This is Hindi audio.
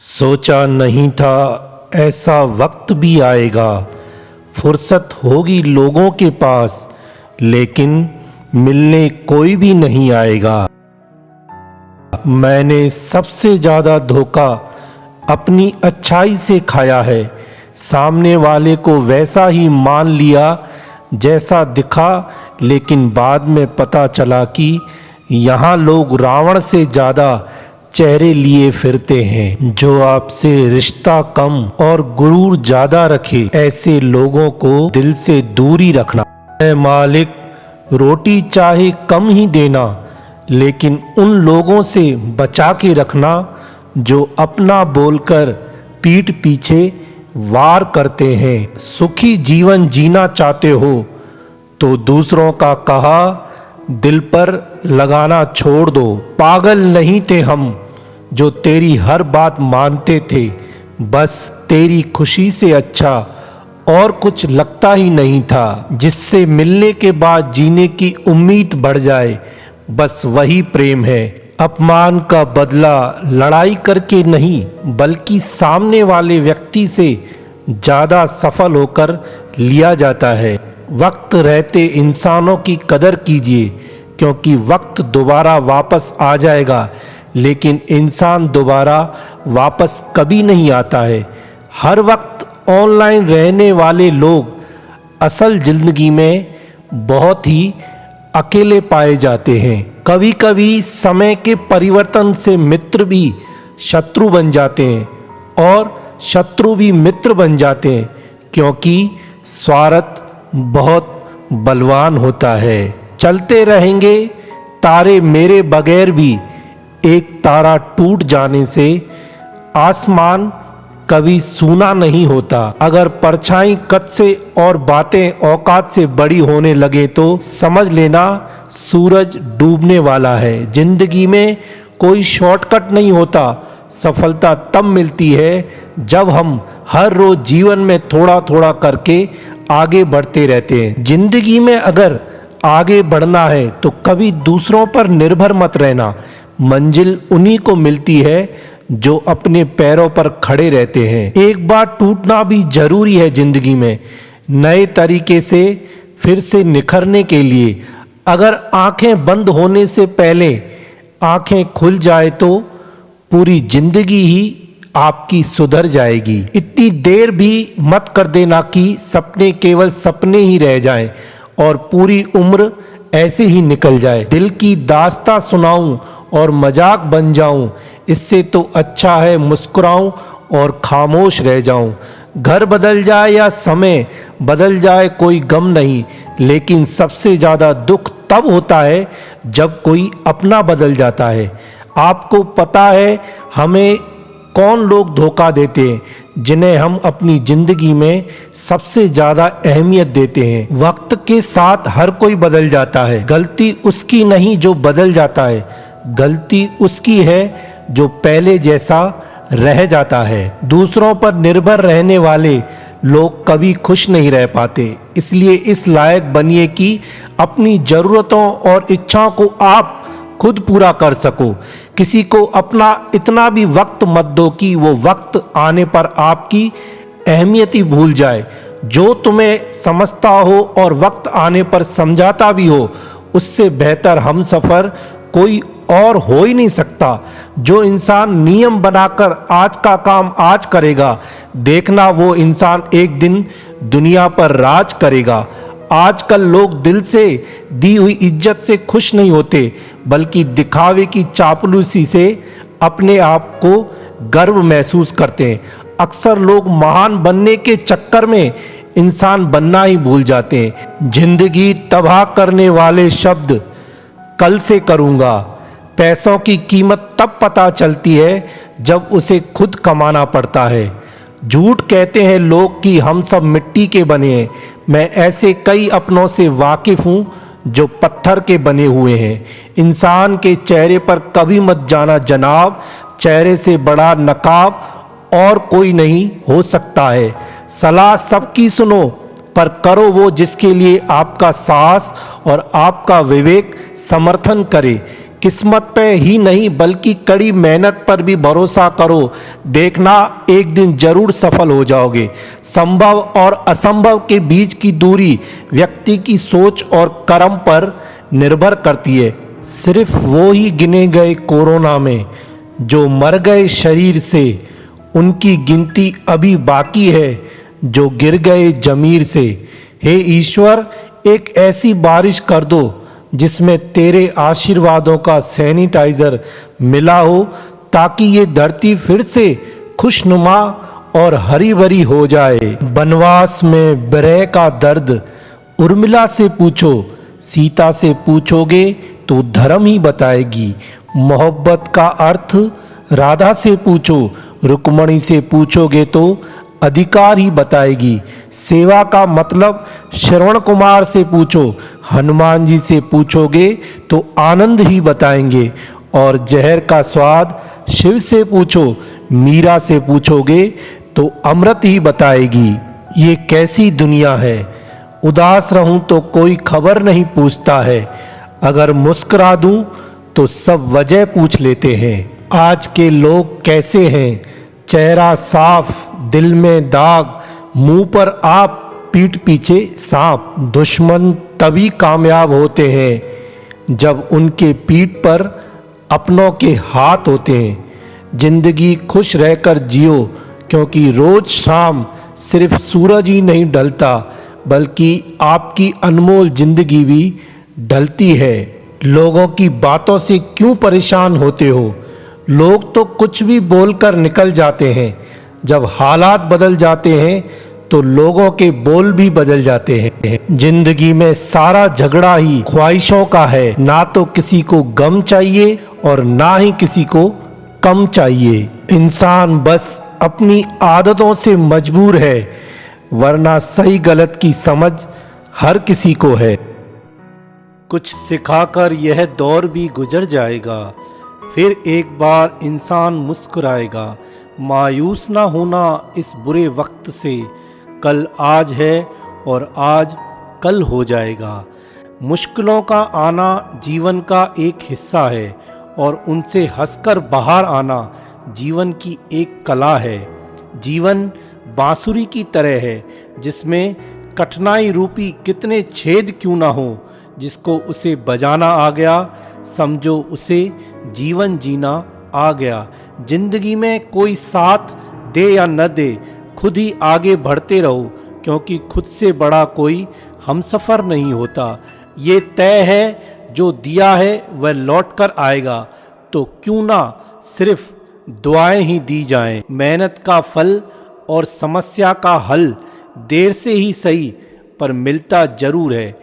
सोचा नहीं था ऐसा वक्त भी आएगा, फुर्सत होगी लोगों के पास, लेकिन मिलने कोई भी नहीं आएगा। मैंने सबसे ज़्यादा धोखा अपनी अच्छाई से खाया है। सामने वाले को वैसा ही मान लिया जैसा दिखा, लेकिन बाद में पता चला कि यहाँ लोग रावण से ज़्यादा चेहरे लिए फिरते हैं। जो आपसे रिश्ता कम और गुरूर ज़्यादा रखे, ऐसे लोगों को दिल से दूरी रखना। ऐ मालिक, रोटी चाहे कम ही देना, लेकिन उन लोगों से बचा के रखना जो अपना बोलकर पीठ पीछे वार करते हैं। सुखी जीवन जीना चाहते हो तो दूसरों का कहा दिल पर लगाना छोड़ दो। पागल नहीं थे हम जो तेरी हर बात मानते थे, बस तेरी खुशी से अच्छा और कुछ लगता ही नहीं था। जिससे मिलने के बाद जीने की उम्मीद बढ़ जाए, बस वही प्रेम है। अपमान का बदला लड़ाई करके नहीं, बल्कि सामने वाले व्यक्ति से ज़्यादा सफल होकर लिया जाता है। वक्त रहते इंसानों की कदर कीजिए, क्योंकि वक्त दोबारा वापस आ जाएगा, लेकिन इंसान दोबारा वापस कभी नहीं आता है। हर वक्त ऑनलाइन रहने वाले लोग असल जिंदगी में बहुत ही अकेले पाए जाते हैं। कभी कभी समय के परिवर्तन से मित्र भी शत्रु बन जाते हैं और शत्रु भी मित्र बन जाते हैं, क्योंकि स्वार्थ बहुत बलवान होता है। चलते रहेंगे तारे मेरे बगैर भी, एक तारा टूट जाने से आसमान कभी सूना नहीं होता। अगर परछाई कद से और बातें औकात से बड़ी होने लगे तो समझ लेना सूरज डूबने वाला है। जिंदगी में कोई शॉर्टकट नहीं होता। सफलता तब मिलती है जब हम हर रोज जीवन में थोड़ा थोड़ा करके आगे बढ़ते रहते हैं। जिंदगी में अगर आगे बढ़ना है तो कभी दूसरों पर निर्भर मत रहना। मंजिल उन्हीं को मिलती है जो अपने पैरों पर खड़े रहते हैं। एक बार टूटना भी जरूरी है जिंदगी में, नए तरीके से फिर से निखरने के लिए। अगर आंखें बंद होने से पहले आंखें खुल जाए तो पूरी जिंदगी ही आपकी सुधर जाएगी। इतनी देर भी मत कर देना कि सपने केवल सपने ही रह जाएं और पूरी उम्र ऐसे ही निकल जाए। दिल की दास्तां सुनाऊं और मजाक बन जाऊं, इससे तो अच्छा है मुस्कुराऊं और खामोश रह जाऊं। घर बदल जाए या समय बदल जाए कोई गम नहीं, लेकिन सबसे ज़्यादा दुख तब होता है जब कोई अपना बदल जाता है। आपको पता है हमें कौन लोग धोखा देते हैं, जिन्हें हम अपनी ज़िंदगी में सबसे ज़्यादा अहमियत देते हैं। वक्त के साथ हर कोई बदल जाता है। गलती उसकी नहीं जो बदल जाता है, गलती उसकी है जो पहले जैसा रह जाता है। दूसरों पर निर्भर रहने वाले लोग कभी खुश नहीं रह पाते। इसलिए इस लायक बनिए कि अपनी ज़रूरतों और इच्छाओं को आप खुद पूरा कर सको। किसी को अपना इतना भी वक्त मत दो कि वो वक्त आने पर आपकी अहमियत ही भूल जाए। जो तुम्हें समझता हो और वक्त आने पर समझाता भी हो, उससे बेहतर हमसफ़र कोई और हो ही नहीं सकता। जो इंसान नियम बनाकर आज का काम आज करेगा, देखना वो इंसान एक दिन दुनिया पर राज करेगा। आजकल लोग दिल से दी हुई इज्जत से खुश नहीं होते, बल्कि दिखावे की चापलूसी से अपने आप को गर्व महसूस करते हैं। अक्सर लोग महान बनने के चक्कर में इंसान बनना ही भूल जाते हैं। जिंदगी तबाह करने वाले शब्द कल से करूँगा। पैसों की कीमत तब पता चलती है जब उसे खुद कमाना पड़ता है। झूठ कहते हैं लोग कि हम सब मिट्टी के बने हैं। मैं ऐसे कई अपनों से वाकिफ़ हूँ जो पत्थर के बने हुए हैं। इंसान के चेहरे पर कभी मत जाना जनाब, चेहरे से बड़ा नकाब और कोई नहीं हो सकता है। सलाह सबकी सुनो, पर करो वो जिसके लिए आपका साहस और आपका विवेक समर्थन करे। किस्मत पे ही नहीं बल्कि कड़ी मेहनत पर भी भरोसा करो, देखना एक दिन जरूर सफल हो जाओगे। संभव और असंभव के बीच की दूरी व्यक्ति की सोच और कर्म पर निर्भर करती है। सिर्फ वो ही गिने गए कोरोना में जो मर गए शरीर से, उनकी गिनती अभी बाकी है जो गिर गए जमीर से। हे ईश्वर, एक ऐसी बारिश कर दो जिसमें तेरे आशीर्वादों का सैनिटाइजर मिला हो, ताकि ये धरती फिर से खुशनुमा और हरी भरी हो जाए। वनवास में विरह का दर्द उर्मिला से पूछो, सीता से पूछोगे तो धर्म ही बताएगी। मोहब्बत का अर्थ राधा से पूछो, रुक्मणी से पूछोगे तो अधिकार ही बताएगी। सेवा का मतलब श्रवण कुमार से पूछो, हनुमान जी से पूछोगे तो आनंद ही बताएंगे। और जहर का स्वाद शिव से पूछो, मीरा से पूछोगे तो अमृत ही बताएगी। ये कैसी दुनिया है, उदास रहूं तो कोई खबर नहीं पूछता है, अगर मुस्कुरा दूं तो सब वजह पूछ लेते हैं। आज के लोग कैसे हैं, चेहरा साफ, दिल में दाग, मुंह पर आप, पीठ पीछे सांप। दुश्मन तभी कामयाब होते हैं जब उनके पीठ पर अपनों के हाथ होते हैं। जिंदगी खुश रहकर जियो, क्योंकि रोज शाम सिर्फ सूरज ही नहीं ढलता बल्कि आपकी अनमोल जिंदगी भी ढलती है। लोगों की बातों से क्यों परेशान होते हो? लोग तो कुछ भी बोलकर निकल जाते हैं, जब हालात बदल जाते हैं तो लोगों के बोल भी बदल जाते हैं। जिंदगी में सारा झगड़ा ही ख्वाहिशों का है, ना तो किसी को गम चाहिए और ना ही किसी को कम चाहिए। इंसान बस अपनी आदतों से मजबूर है, वरना सही गलत की समझ हर किसी को है। कुछ सिखाकर यह दौर भी गुजर जाएगा, फिर एक बार इंसान मुस्कुराएगा। मायूस ना होना इस बुरे वक्त से, कल आज है और आज कल हो जाएगा। मुश्किलों का आना जीवन का एक हिस्सा है और उनसे हंसकर बाहर आना जीवन की एक कला है। जीवन बांसुरी की तरह है जिसमें कठिनाई रूपी कितने छेद क्यों ना हो, जिसको उसे बजाना आ गया समझो उसे जीवन जीना आ गया। जिंदगी में कोई साथ दे या न दे, खुद ही आगे बढ़ते रहो, क्योंकि खुद से बड़ा कोई हमसफ़र नहीं होता। ये तय है जो दिया है वह लौट कर आएगा, तो क्यों ना सिर्फ दुआएं ही दी जाएं। मेहनत का फल और समस्या का हल देर से ही सही पर मिलता जरूर है।